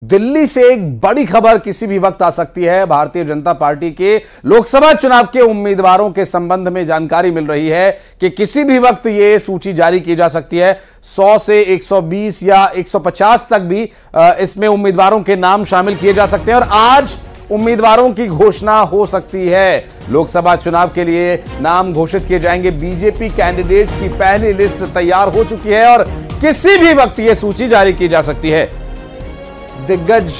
दिल्ली से एक बड़ी खबर किसी भी वक्त आ सकती है। भारतीय जनता पार्टी के लोकसभा चुनाव के उम्मीदवारों के संबंध में जानकारी मिल रही है कि किसी भी वक्त यह सूची जारी की जा सकती है। 100 से 120 या 150 तक भी इसमें उम्मीदवारों के नाम शामिल किए जा सकते हैं और आज उम्मीदवारों की घोषणा हो सकती है। लोकसभा चुनाव के लिए नाम घोषित किए जाएंगे। बीजेपी कैंडिडेट की पहली लिस्ट तैयार हो चुकी है और किसी भी वक्त यह सूची जारी की जा सकती है। दिग्गज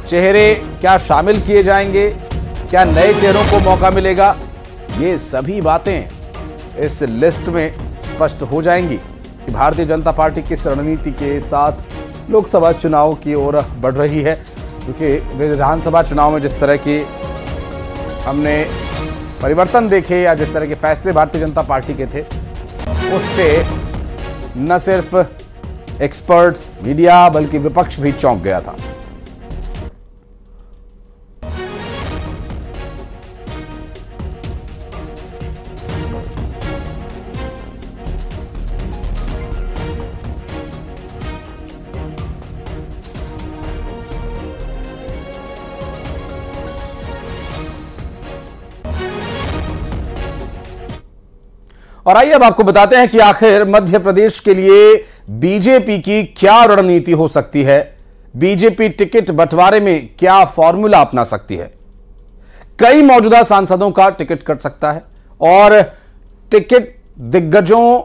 चेहरे क्या शामिल किए जाएंगे, क्या नए चेहरों को मौका मिलेगा, ये सभी बातें इस लिस्ट में स्पष्ट हो जाएंगी कि भारतीय जनता पार्टी किस रणनीति के साथ लोकसभा चुनाव की ओर बढ़ रही है। क्योंकि विधानसभा चुनाव में जिस तरह की हमने परिवर्तन देखे या जिस तरह के फैसले भारतीय जनता पार्टी के थे, उससे न सिर्फ एक्सपर्ट्स, मीडिया बल्कि विपक्ष भी चौंक गया था। और आइए अब आपको बताते हैं कि आखिर मध्य प्रदेश के लिए बीजेपी की क्या रणनीति हो सकती है। बीजेपी टिकट बंटवारे में क्या फॉर्मूला अपना सकती है। कई मौजूदा सांसदों का टिकट कट सकता है और टिकट दिग्गजों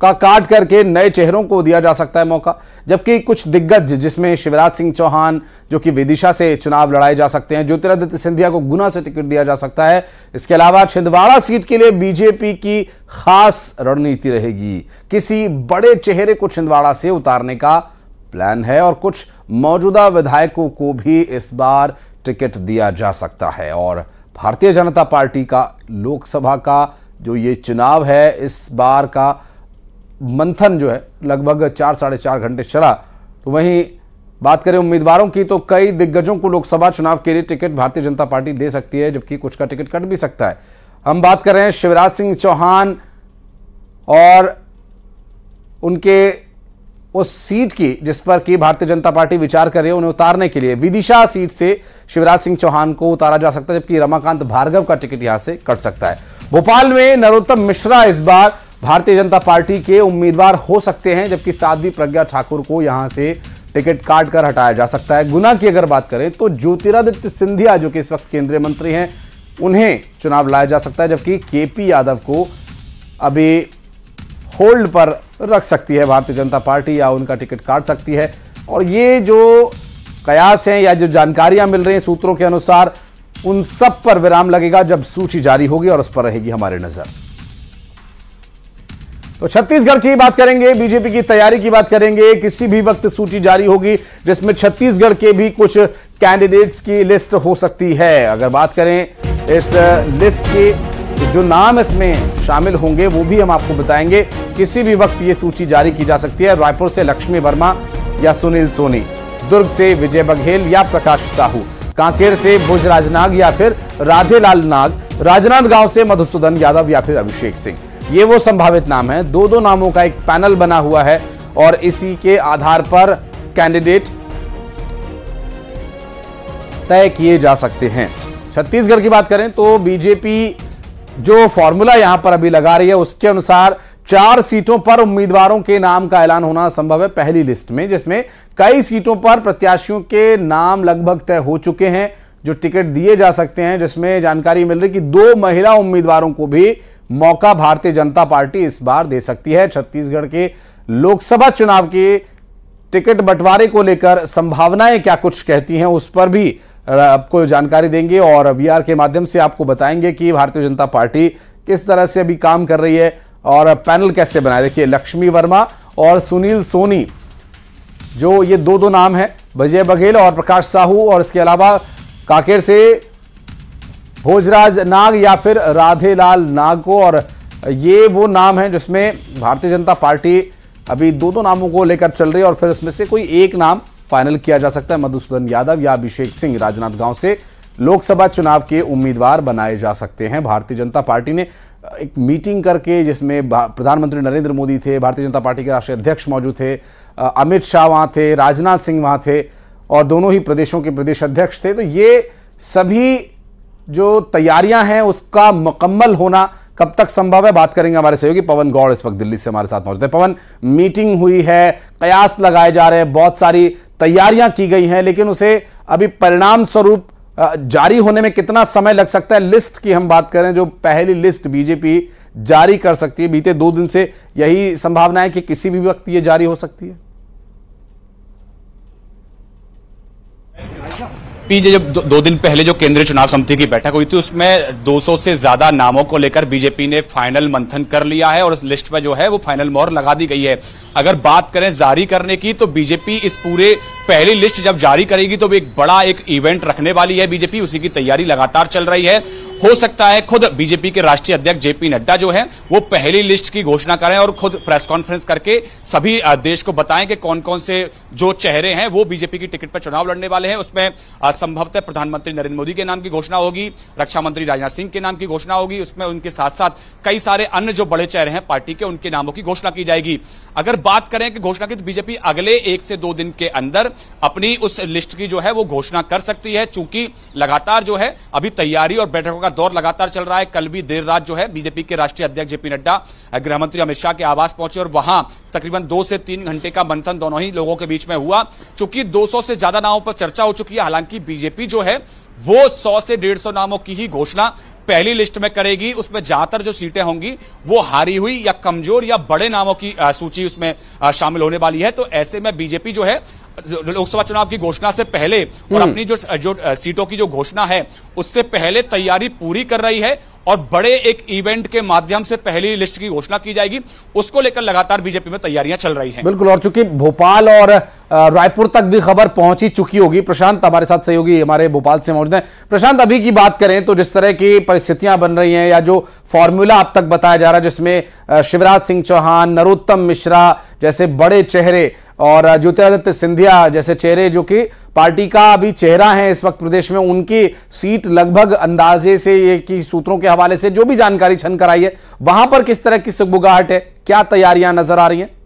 का काट करके नए चेहरों को दिया जा सकता है मौका। जबकि कुछ दिग्गज, जिसमें शिवराज सिंह चौहान जो कि विदिशा से चुनाव लड़ाए जा सकते हैं, ज्योतिरादित्य सिंधिया को गुना से टिकट दिया जा सकता है। इसके अलावा छिंदवाड़ा सीट के लिए बीजेपी की खास रणनीति रहेगी। किसी बड़े चेहरे को छिंदवाड़ा से उतारने का प्लान है और कुछ मौजूदा विधायकों को भी इस बार टिकट दिया जा सकता है। और भारतीय जनता पार्टी का लोकसभा का जो ये चुनाव है, इस बार का मंथन जो है लगभग 4 साढ़े 4 घंटे चला। तो वहीं बात करें उम्मीदवारों की, तो कई दिग्गजों को लोकसभा चुनाव के लिए टिकट भारतीय जनता पार्टी दे सकती है, जबकि कुछ का टिकट कट भी सकता है। हम बात कर रहे हैं शिवराज सिंह चौहान और उनके उस सीट की जिस पर कि भारतीय जनता पार्टी विचार कर रही है उन्हें उतारने के लिए। विदिशा सीट से शिवराज सिंह चौहान को उतारा जा सकता है, जबकि रमाकांत भार्गव का टिकट यहां से कट सकता है। भोपाल में नरोत्तम मिश्रा इस बार भारतीय जनता पार्टी के उम्मीदवार हो सकते हैं, जबकि साध्वी प्रज्ञा ठाकुर को यहां से टिकट काट कर हटाया जा सकता है। गुना की अगर बात करें तो ज्योतिरादित्य सिंधिया जो कि इस वक्त केंद्रीय मंत्री हैं, उन्हें चुनाव लाया जा सकता है, जबकि केपी यादव को अभी होल्ड पर रख सकती है भारतीय जनता पार्टी या उनका टिकट काट सकती है। और ये जो कयास हैं या जो जानकारियां मिल रही हैं सूत्रों के अनुसार, उन सब पर विराम लगेगा जब सूची जारी होगी और उस पर रहेगी हमारी नजर। तो छत्तीसगढ़ की बात करेंगे, बीजेपी की तैयारी की बात करेंगे। किसी भी वक्त सूची जारी होगी जिसमें छत्तीसगढ़ के भी कुछ कैंडिडेट्स की लिस्ट हो सकती है। अगर बात करें इस लिस्ट के जो नाम इसमें शामिल होंगे वो भी हम आपको बताएंगे। किसी भी वक्त ये सूची जारी की जा सकती है। रायपुर से लक्ष्मी वर्मा या सुनील सोनी, दुर्ग से विजय बघेल या प्रकाश साहू, कांकेर से भोजराज नाग या फिर राधेलाल नाग, राजनांदगांव से मधुसूदन यादव या फिर अभिषेक सिंह, ये वो संभावित नाम है। दो नामों का एक पैनल बना हुआ है और इसी के आधार पर कैंडिडेट तय किए जा सकते हैं। छत्तीसगढ़ की बात करें तो बीजेपी जो फॉर्मूला यहां पर अभी लगा रही है उसके अनुसार 4 सीटों पर उम्मीदवारों के नाम का ऐलान होना संभव है पहली लिस्ट में, जिसमें कई सीटों पर प्रत्याशियों के नाम लगभग तय हो चुके हैं जो टिकट दिए जा सकते हैं। जिसमें जानकारी मिल रही कि 2 महिला उम्मीदवारों को भी मौका भारतीय जनता पार्टी इस बार दे सकती है। छत्तीसगढ़ के लोकसभा चुनाव के टिकट बंटवारे को लेकर संभावनाएं क्या कुछ कहती हैं, उस पर भी आपको जानकारी देंगे और वीआर के माध्यम से आपको बताएंगे कि भारतीय जनता पार्टी किस तरह से अभी काम कर रही है और पैनल कैसे बनाए। देखिए, लक्ष्मी वर्मा और सुनील सोनी, जो ये दो नाम है, विजय बघेल और प्रकाश साहू, और इसके अलावा कांकेर से भोजराज नाग या फिर राधेलाल नाग को। और ये वो नाम है जिसमें भारतीय जनता पार्टी अभी दो नामों को लेकर चल रही है और फिर इसमें से कोई एक नाम फाइनल किया जा सकता है। मधुसूदन यादव या अभिषेक सिंह राजनांदगांव से लोकसभा चुनाव के उम्मीदवार बनाए जा सकते हैं। भारतीय जनता पार्टी ने एक मीटिंग करके, जिसमें प्रधानमंत्री नरेंद्र मोदी थे, भारतीय जनता पार्टी के राष्ट्रीय अध्यक्ष मौजूद थे, अमित शाह वहां थे, राजनाथ सिंह वहां थे और दोनों ही प्रदेशों के प्रदेश अध्यक्ष थे। तो ये सभी जो तैयारियां हैं उसका मुकम्मल होना कब तक संभव है, बात करेंगे। हमारे सहयोगी पवन गौड़ इस वक्त दिल्ली से हमारे साथ मौजूद है। पवन, मीटिंग हुई है, कयास लगाए जा रहे हैं, बहुत सारी तैयारियां की गई हैं, लेकिन उसे अभी परिणाम स्वरूप जारी होने में कितना समय लग सकता है? लिस्ट की हम बात करें, जो पहली लिस्ट बीजेपी जारी कर सकती है, बीते 2 दिन से यही संभावना है कि किसी भी वक्त ये जारी हो सकती है। जब 2 दिन पहले जो केंद्रीय चुनाव समिति की बैठक हुई थी उसमें 200 से ज्यादा नामों को लेकर बीजेपी ने फाइनल मंथन कर लिया है और उस लिस्ट में जो है वो फाइनल मोहर लगा दी गई है। अगर बात करें जारी करने की तो बीजेपी इस पूरे पहली लिस्ट जब जारी करेगी तो एक बड़ा इवेंट रखने वाली है बीजेपी, उसी की तैयारी लगातार चल रही है। हो सकता है खुद बीजेपी के राष्ट्रीय अध्यक्ष जेपी नड्डा जो है वो पहली लिस्ट की घोषणा करें और खुद प्रेस कॉन्फ्रेंस करके सभी देश को बताएं कि कौन कौन से जो चेहरे हैं वो बीजेपी की टिकट पर चुनाव लड़ने वाले हैं। उसमें संभवतः प्रधानमंत्री नरेंद्र मोदी के नाम की घोषणा होगी, रक्षा मंत्री राजनाथ सिंह के नाम की घोषणा होगी, उसमें उनके साथ साथ कई सारे अन्य जो बड़े चेहरे हैं पार्टी के उनके नामों की घोषणा की जाएगी। अगर बात करें कि घोषणा की तो बीजेपी अगले 1 से 2 दिन के अंदर अपनी उस लिस्ट की जो है वो घोषणा कर सकती है, चूंकि लगातार जो है अभी तैयारी और बैठकों का दौर लगातार चल रहा है। कल भी देर रात जो है बीजेपी के राष्ट्रीय अध्यक्ष जेपी नड्डा गृहमंत्री अमित शाह के आवास पहुंचे और वहां तकरीबन 2 से 3 घंटे का मंथन दोनों ही लोगों के बीच में हुआ। चूंकि 200 से ज्यादा नामों पर चर्चा हो चुकी है, हालांकि बीजेपी जो है वो 100 से 150 नामों की ही घोषणा पहली लिस्ट में करेगी। उसमें ज्यादातर जो सीटें होंगी वो हारी हुई या कमजोर या बड़े नामों की सूची उसमें शामिल होने वाली है। तो ऐसे में बीजेपी जो है लोकसभा चुनाव की घोषणा से पहले और अपनी जो सीटों की जो घोषणा है उससे पहले तैयारी पूरी कर रही है और बड़े एक इवेंट के माध्यम से पहली लिस्ट की घोषणा की जाएगी, उसको लेकर लगातार बीजेपी में तैयारियां चल रही हैं। बिल्कुल, और चूंकि भोपाल और रायपुर तक भी खबर पहुंची चुकी होगी। प्रशांत हमारे साथ सहयोगी हमारे भोपाल से मौजूद हैं। प्रशांत, अभी की बात करें तो जिस तरह की परिस्थितियां बन रही हैं या जो फॉर्मूला अब तक बताया जा रहा है जिसमें शिवराज सिंह चौहान, नरोत्तम मिश्रा जैसे बड़े चेहरे और ज्योतिरादित्य सिंधिया जैसे चेहरे जो कि पार्टी का अभी चेहरा है इस वक्त प्रदेश में, उनकी सीट लगभग अंदाजे से ये कि सूत्रों के हवाले से जो भी जानकारी छनकर आई है वहां पर किस तरह की सुगबुगाहट है, क्या तैयारियां नजर आ रही हैं?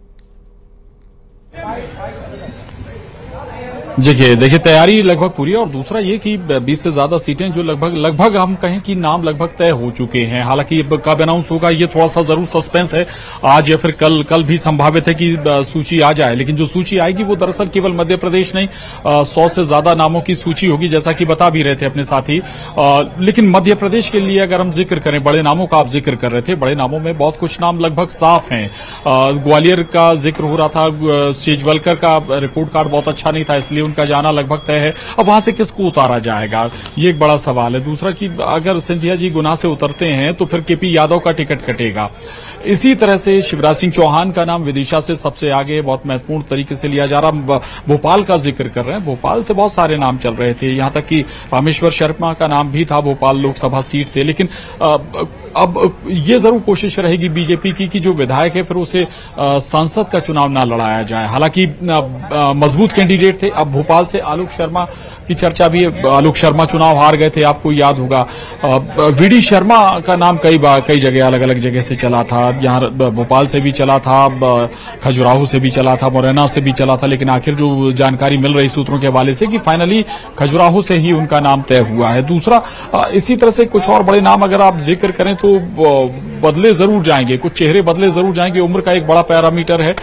देखिए तैयारी लगभग पूरी है और दूसरा ये कि 20 से ज्यादा सीटें जो लगभग हम कहें कि नाम लगभग तय हो चुके हैं। हालांकि कब अनाउंस होगा ये थोड़ा सा जरूर सस्पेंस है, आज या फिर कल भी संभावित है कि सूची आ जाए, लेकिन जो सूची आएगी वो दरअसल केवल मध्य प्रदेश नहीं 100 से ज्यादा नामों की सूची होगी, जैसा कि बता भी रहे थे अपने साथी। लेकिन मध्य प्रदेश के लिए अगर हम जिक्र करें, बड़े नामों का आप जिक्र कर रहे थे, बड़े नामों में बहुत कुछ नाम लगभग साफ हैं। ग्वालियर का जिक्र हो रहा था, सेजवलकर का रिपोर्ट कार्ड बहुत अच्छा नहीं था इसलिए उनका जाना लगभग तय है। अब वहां से किसको उतारा जाएगा ये एक बड़ा सवाल है। दूसरा कि अगर सिंधिया जी गुना से उतरते हैं तो फिर केपी यादव का टिकट कटेगा। इसी तरह से शिवराज सिंह चौहान का नाम विदिशा से सबसे आगे बहुत महत्वपूर्ण तरीके से लिया जा रहा। भोपाल का जिक्र कर रहे हैं, भोपाल से बहुत सारे नाम चल रहे थे, यहां तक कि रामेश्वर शर्मा का नाम भी था भोपाल लोकसभा सीट से। लेकिन अब ये जरूर कोशिश रहेगी बीजेपी की कि जो विधायक है फिर उसे सांसद का चुनाव ना लड़ाया जाए। हालांकि मजबूत कैंडिडेट थे। अब भोपाल से आलोक शर्मा की चर्चा भी है, आलोक शर्मा चुनाव हार गए थे, आपको याद होगा। वीडी शर्मा का नाम कई जगह अलग अलग जगह से चला था, यहाँ भोपाल से भी चला था, खजुराहो से भी चला था, मुरैना से भी चला था, लेकिन आखिर जो जानकारी मिल रही सूत्रों के हवाले से कि फाइनली खजुराहो से ही उनका नाम तय हुआ है। दूसरा इसी तरह से कुछ और बड़े नाम अगर आप जिक्र करें तो बदले जरूर जाएंगे, कुछ चेहरे बदले जरूर जाएंगे। उम्र का एक बड़ा पैरामीटर है,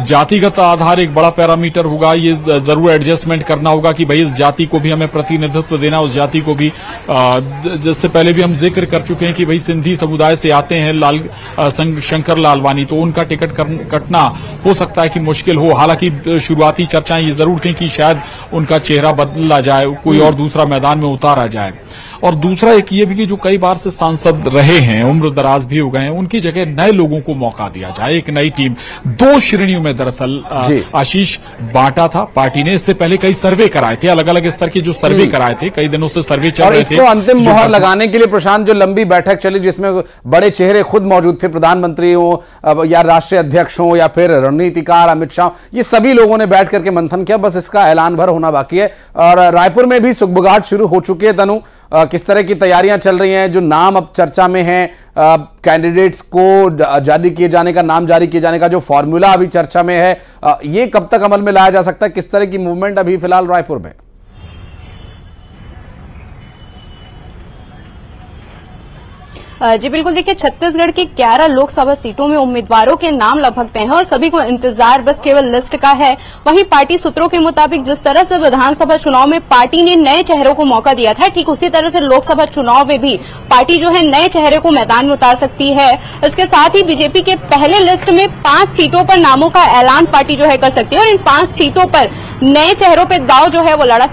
जातिगत आधार एक बड़ा पैरामीटर होगा, ये जरूर एडजस्टमेंट करना होगा कि भाई इस जाति को भी हमें प्रतिनिधित्व देना, उस जाति को भी जिससे पहले भी हम जिक्र कर चुके हैं कि भाई सिंधी समुदाय से आते हैं शंकर लालवानी, तो उनका टिकट कटना हो सकता है कि मुश्किल हो। हालांकि शुरुआती चर्चाएं ये जरूर थी कि शायद उनका चेहरा बदला जाए, कोई और दूसरा मैदान में उतारा जाए। और दूसरा एक ये भी कि जो कई बार से सांसद रहे हैं, उम्र दराज भी हो गए हैं, उनकी जगह नए लोगों को मौका दिया जाए, एक नई टीम। 2 श्रेणियों में दरअसल आशीष बांटा था पार्टी ने। इससे पहले कई सर्वे कराए थे, अलग अलग स्तर के जो सर्वे कराए थे, कई दिनों से सर्वे चल रहे थे। इसको अंतिम मोहर लगाने के लिए प्रशांत जो लंबी बैठक चली जिसमें बड़े चेहरे खुद मौजूद थे, प्रधानमंत्री हो या राष्ट्रीय अध्यक्ष हो या फिर रणनीतिकार अमित शाह, ये सभी लोगों ने बैठ करके मंथन किया, बस इसका ऐलान भर होना बाकी है। और रायपुर में भी सुगबुगाहट शुरू हो चुकी है। तनु, किस तरह की तैयारियां चल रही हैं, जो नाम अब चर्चा में हैं, कैंडिडेट्स को जारी किए जाने का, नाम जारी किए जाने का जो फॉर्मूला अभी चर्चा में है, ये कब तक अमल में लाया जा सकता है? किस तरह की मूवमेंट अभी फिलहाल रायपुर में? जी बिल्कुल, देखिए छत्तीसगढ़ की 11 लोकसभा सीटों में उम्मीदवारों के नाम लगभग तय हैं और सभी को इंतजार बस केवल लिस्ट का है। वहीं पार्टी सूत्रों के मुताबिक जिस तरह से विधानसभा चुनाव में पार्टी ने नए चेहरों को मौका दिया था, ठीक उसी तरह से लोकसभा चुनाव में भी पार्टी जो है नए चेहरे को मैदान में उतार सकती है। इसके साथ ही बीजेपी के पहले लिस्ट में 5 सीटों पर नामों का ऐलान पार्टी जो है कर सकती है और इन 5 सीटों पर नए चेहरों पर दाव जो है वो लड़ा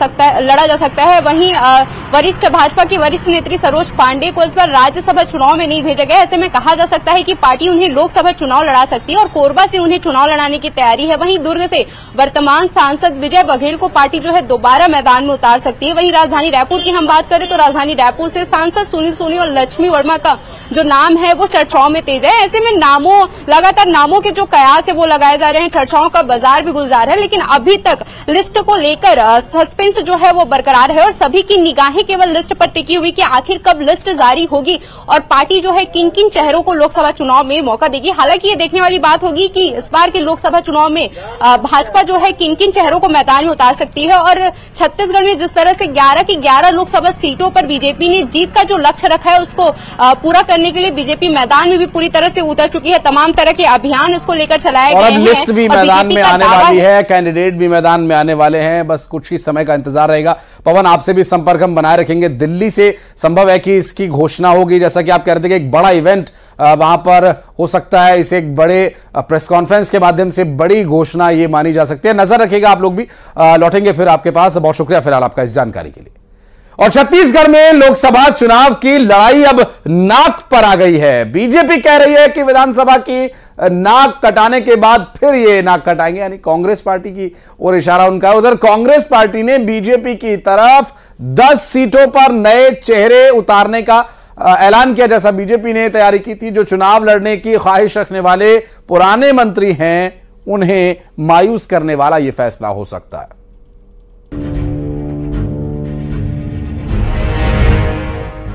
जा सकता है। वहीं भाजपा की वरिष्ठ नेत्री सरोज पांडे को इस बार राज्यसभा चुनाव में नहीं भेजा गया। ऐसे में कहा जा सकता है कि पार्टी उन्हें लोकसभा चुनाव लड़ा सकती है और कोरबा से उन्हें चुनाव लड़ाने की तैयारी है। वहीं दुर्ग से वर्तमान सांसद विजय बघेल को पार्टी जो है दोबारा मैदान में उतार सकती है। वहीं राजधानी रायपुर की हम बात करें तो राजधानी रायपुर से सांसद सुनील सोनी और लक्ष्मी वर्मा का जो नाम है वो चर्चाओं में तेज है। ऐसे में लगातार नामों के जो कयास है वो लगाए जा रहे हैं, चर्चाओं का बाजार भी गुलजार है, लेकिन अभी तक लिस्ट को लेकर सस्पेंस जो है वो बरकरार है और सभी की निगाहें केवल लिस्ट पर टिकी हुई कि आखिर कब लिस्ट जारी होगी और पार्टी जो है किन किन चेहरों को लोकसभा चुनाव में मौका देगी। हालांकि ये देखने वाली बात होगी कि इस बार के लोकसभा चुनाव में भाजपा जो है किन किन चेहरों को मैदान में उतार सकती है और छत्तीसगढ़ में जिस तरह से 11 की 11 लोकसभा सीटों पर बीजेपी ने जीत का जो लक्ष्य रखा है उसको पूरा करने के लिए बीजेपी मैदान में भी पूरी तरह से उतर चुकी है। तमाम तरह के अभियान इसको लेकर चलाए गए हैं। लिस्ट भी मैदान में आने वाली है, कैंडिडेट भी मैदान में आने वाले हैं, बस कुछ ही समय का इंतजार रहेगा। पवन, आपसे भी संपर्क हम बनाए रखेंगे। दिल्ली से संभव है कि इसकी घोषणा होगी, जैसा कि आप कह रहे थे कि एक बड़ा इवेंट वहां पर हो सकता है, इसे एक बड़े प्रेस कॉन्फ्रेंस के माध्यम से बड़ी घोषणा ये मानी जा सकती है। नजर रखिएगा आप लोग भी। लौटेंगे फिर आपके पास। बहुत शुक्रिया फिलहाल आपका इस जानकारी के लिए। और छत्तीसगढ़ में लोकसभा चुनाव की लड़ाई अब नाक पर आ गई है। बीजेपी कह रही है कि विधानसभा की नाक कटाने के बाद फिर ये नाक कटाएंगे, यानी कांग्रेस पार्टी की ओर इशारा उनका है। उधर कांग्रेस पार्टी ने बीजेपी की तरफ 10 सीटों पर नए चेहरे उतारने का ऐलान किया, जैसा बीजेपी ने तैयारी की थी। जो चुनाव लड़ने की ख्वाहिश रखने वाले पुराने मंत्री हैं उन्हें मायूस करने वाला यह फैसला हो सकता है।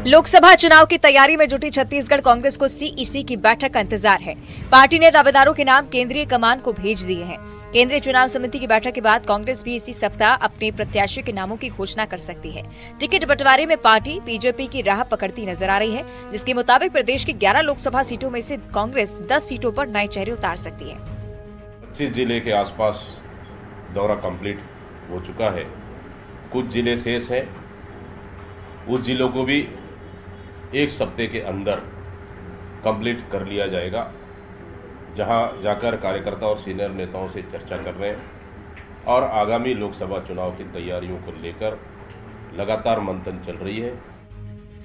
लोकसभा चुनाव की तैयारी में जुटी छत्तीसगढ़ कांग्रेस को सीईसी की बैठक का इंतजार है। पार्टी ने दावेदारों के नाम केंद्रीय कमान को भेज दिए हैं। केंद्रीय चुनाव समिति की बैठक के बाद कांग्रेस भी इसी सप्ताह अपने प्रत्याशियों के नामों की घोषणा कर सकती है। टिकट बंटवारे में पार्टी बीजेपी की राह पकड़ती नजर आ रही है, जिसके मुताबिक प्रदेश की 11 लोकसभा सीटों में से कांग्रेस 10 सीटों पर नए चेहरे उतार सकती है। 25 जिले के आसपास दौरा कंप्लीट हो चुका है, कुछ जिले शेष है। उस जिलों को भी एक सप्ताह के अंदर कंप्लीट कर लिया जाएगा, जहां जाकर कार्यकर्ता और सीनियर नेताओं से चर्चा कर रहे हैं और आगामी लोकसभा चुनाव की तैयारियों को लेकर लगातार मंथन चल रही है।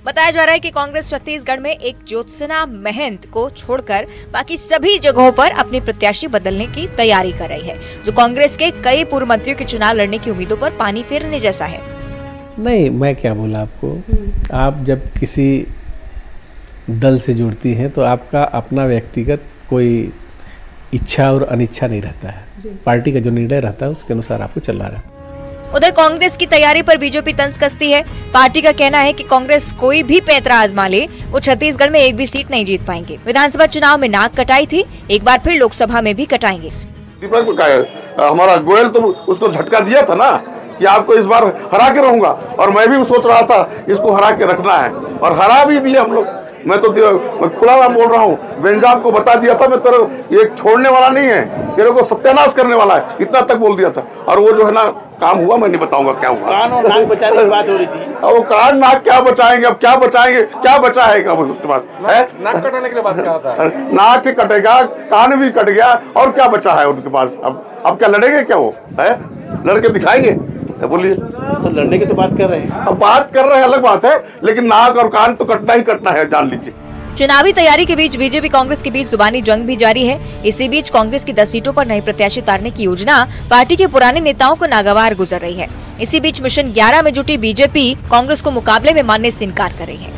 बताया जा रहा है कि कांग्रेस छत्तीसगढ़ में एक ज्योत्सना महंत को छोड़कर बाकी सभी जगहों पर अपने प्रत्याशी बदलने की तैयारी कर रही है, जो कांग्रेस के कई पूर्व मंत्रियों के चुनाव लड़ने की उम्मीदों पर पानी फेरने जैसा है। नहीं, मैं क्या बोला आपको, आप जब किसी दल से जुड़ती हैं तो आपका अपना व्यक्तिगत कोई इच्छा और अनिच्छा नहीं रहता है। पार्टी का जो निर्णय रहता है उसके अनुसार आपको चलना रहता है। उधर कांग्रेस की तैयारी पर बीजेपी तंज कसती है। पार्टी का कहना है कि कांग्रेस कोई भी पैंतरा आजमा ले, वो छत्तीसगढ़ में एक भी सीट नहीं जीत पाएंगे। विधानसभा चुनाव में नाक कटाई थी, एक बार फिर लोकसभा में भी कटाएंगे। हमारा गोयल तो उसको झटका दिया था ना कि आपको इस बार हरा के रहूंगा, और मैं भी सोच रहा था इसको हरा के रखना है और हरा भी दिया हम लोग। मैं खुला बोल रहा हूँ, बेंजाम को बता दिया था मैं तेरे एक छोड़ने वाला नहीं है, तेरे को सत्यानाश करने वाला है, इतना तक बोल दिया था। और वो जो है ना काम हुआ, मैं नहीं बताऊंगा क्या हुआ। कान और नाक बचाने की बात हो रही थी। अब वो कान नाक क्या बचाएंगे, अब क्या बचाएंगे, क्या बचा है उसके बाद है? नाक कटाने के लिए बात कहा था। नाक कटेगा, कान भी कट गया, और क्या बचा है उनके पास? अब क्या लड़ेंगे क्या वो है? लड़के दिखाएंगे? बोलिए। तो लड़ने की तो बात कर रहे हैं। अब बात कर रहे हैं अलग बात है, लेकिन नाक और कान तो कटना ही कटना है, जान लीजिए। चुनावी तैयारी के बीच बीजेपी कांग्रेस के बीच जुबानी जंग भी जारी है। इसी बीच कांग्रेस की 10 सीटों पर नए प्रत्याशी उतारने की योजना पार्टी के पुराने नेताओं को नागवार गुजर रही है। इसी बीच मिशन 11 में जुटी बीजेपी कांग्रेस को मुकाबले में मानने से इनकार कर रही है।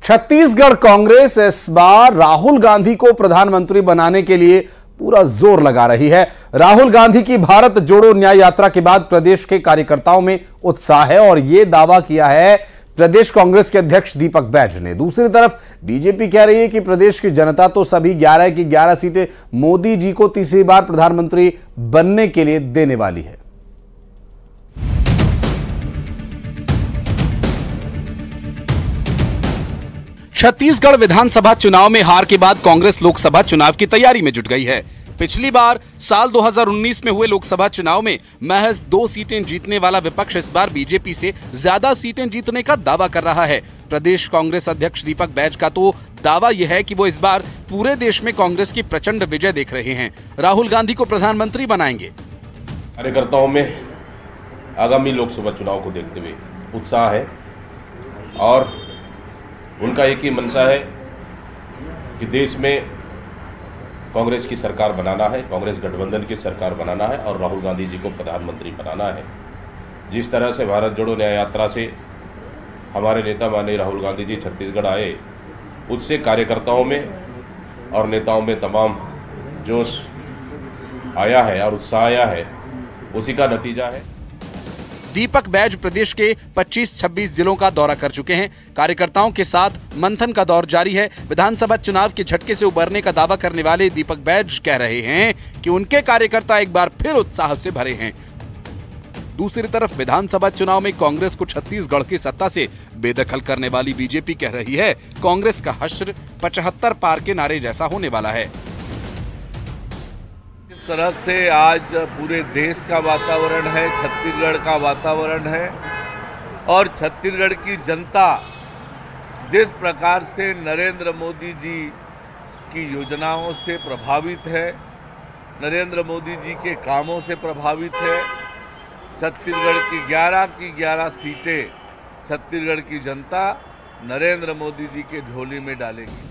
छत्तीसगढ़ कांग्रेस इस बार राहुल गांधी को प्रधानमंत्री बनाने के लिए पूरा जोर लगा रही है। राहुल गांधी की भारत जोड़ो न्याय यात्रा के बाद प्रदेश के कार्यकर्ताओं में उत्साह है और यह दावा किया है प्रदेश कांग्रेस के अध्यक्ष दीपक बैज ने। दूसरी तरफ बीजेपी कह रही है कि प्रदेश की जनता तो सभी 11 की 11 सीटें मोदी जी को तीसरी बार प्रधानमंत्री बनने के लिए देने वाली है। छत्तीसगढ़ विधानसभा चुनाव में हार के बाद कांग्रेस लोकसभा चुनाव की तैयारी में जुट गई है। पिछली बार साल 2019 में हुए लोकसभा चुनाव में महज 2 सीटें जीतने वाला विपक्ष इस बार बीजेपी से ज्यादा सीटें जीतने का दावा कर रहा है। प्रदेश कांग्रेस अध्यक्ष दीपक बैज का तो दावा यह है कि वो इस बार पूरे देश में कांग्रेस की प्रचंड विजय देख रहे हैं। राहुल गांधी को प्रधानमंत्री बनाएंगे। कार्यकर्ताओं में आगामी लोकसभा चुनाव को देखते हुए उत्साह है और उनका एक ही मंशा है कि देश में कांग्रेस की सरकार बनाना है, कांग्रेस गठबंधन की सरकार बनाना है और राहुल गांधी जी को प्रधानमंत्री बनाना है। जिस तरह से भारत जोड़ो न्याय यात्रा से हमारे नेता माननीय राहुल गांधी जी छत्तीसगढ़ आए, उससे कार्यकर्ताओं में और नेताओं में तमाम जोश आया है और उत्साह आया है, उसी का नतीजा है। दीपक बैज प्रदेश के 25-26 जिलों का दौरा कर चुके हैं। कार्यकर्ताओं के साथ मंथन का दौर जारी है। विधानसभा चुनाव के झटके से उबरने का दावा करने वाले दीपक बैज कह रहे हैं कि उनके कार्यकर्ता एक बार फिर उत्साह से भरे हैं। दूसरी तरफ विधानसभा चुनाव में कांग्रेस को छत्तीसगढ़ की सत्ता से बेदखल करने वाली बीजेपी कह रही है कांग्रेस का हश्र 75 पार के नारे जैसा होने वाला है। इस तरह से आज पूरे देश का वातावरण है, छत्तीसगढ़ का वातावरण है और छत्तीसगढ़ की जनता जिस प्रकार से नरेंद्र मोदी जी की योजनाओं से प्रभावित है, नरेंद्र मोदी जी के कामों से प्रभावित है, छत्तीसगढ़ की 11 सीटें छत्तीसगढ़ की जनता नरेंद्र मोदी जी के झोली में डालेगी।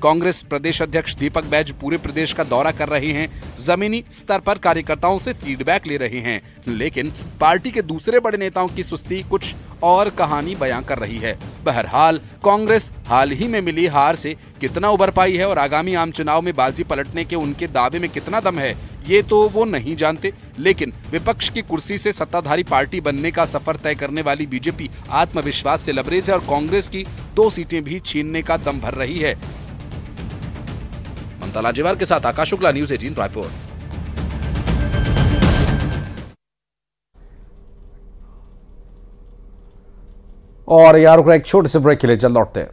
कांग्रेस प्रदेश अध्यक्ष दीपक बैज पूरे प्रदेश का दौरा कर रहे हैं। जमीनी स्तर पर कार्यकर्ताओं से फीडबैक ले रहे हैं, लेकिन पार्टी के दूसरे बड़े नेताओं की सुस्ती कुछ और कहानी बयां कर रही है। बहरहाल कांग्रेस हाल ही में मिली हार से कितना उबर पाई है और आगामी आम चुनाव में बाजी पलटने के उनके दावे में कितना दम है, ये तो वो नहीं जानते। लेकिन विपक्ष की कुर्सी से सत्ताधारी पार्टी बनने का सफर तय करने वाली बीजेपी आत्मविश्वास से लबरेज है और कांग्रेस की 2 सीटें भी छीनने का दम भर रही है। ममता लाजेवार के साथ आकाश शुक्ला, न्यूज़ 18 रायपुर। और यार एक छोटे से ब्रेक के लिए चल लौटते हैं।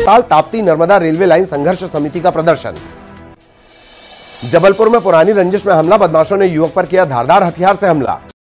साल ताप्ती नर्मदा रेलवे लाइन संघर्ष समिति का प्रदर्शन। जबलपुर में पुरानी रंजिश में हमला, बदमाशों ने युवक पर किया धारदार हथियार से हमला।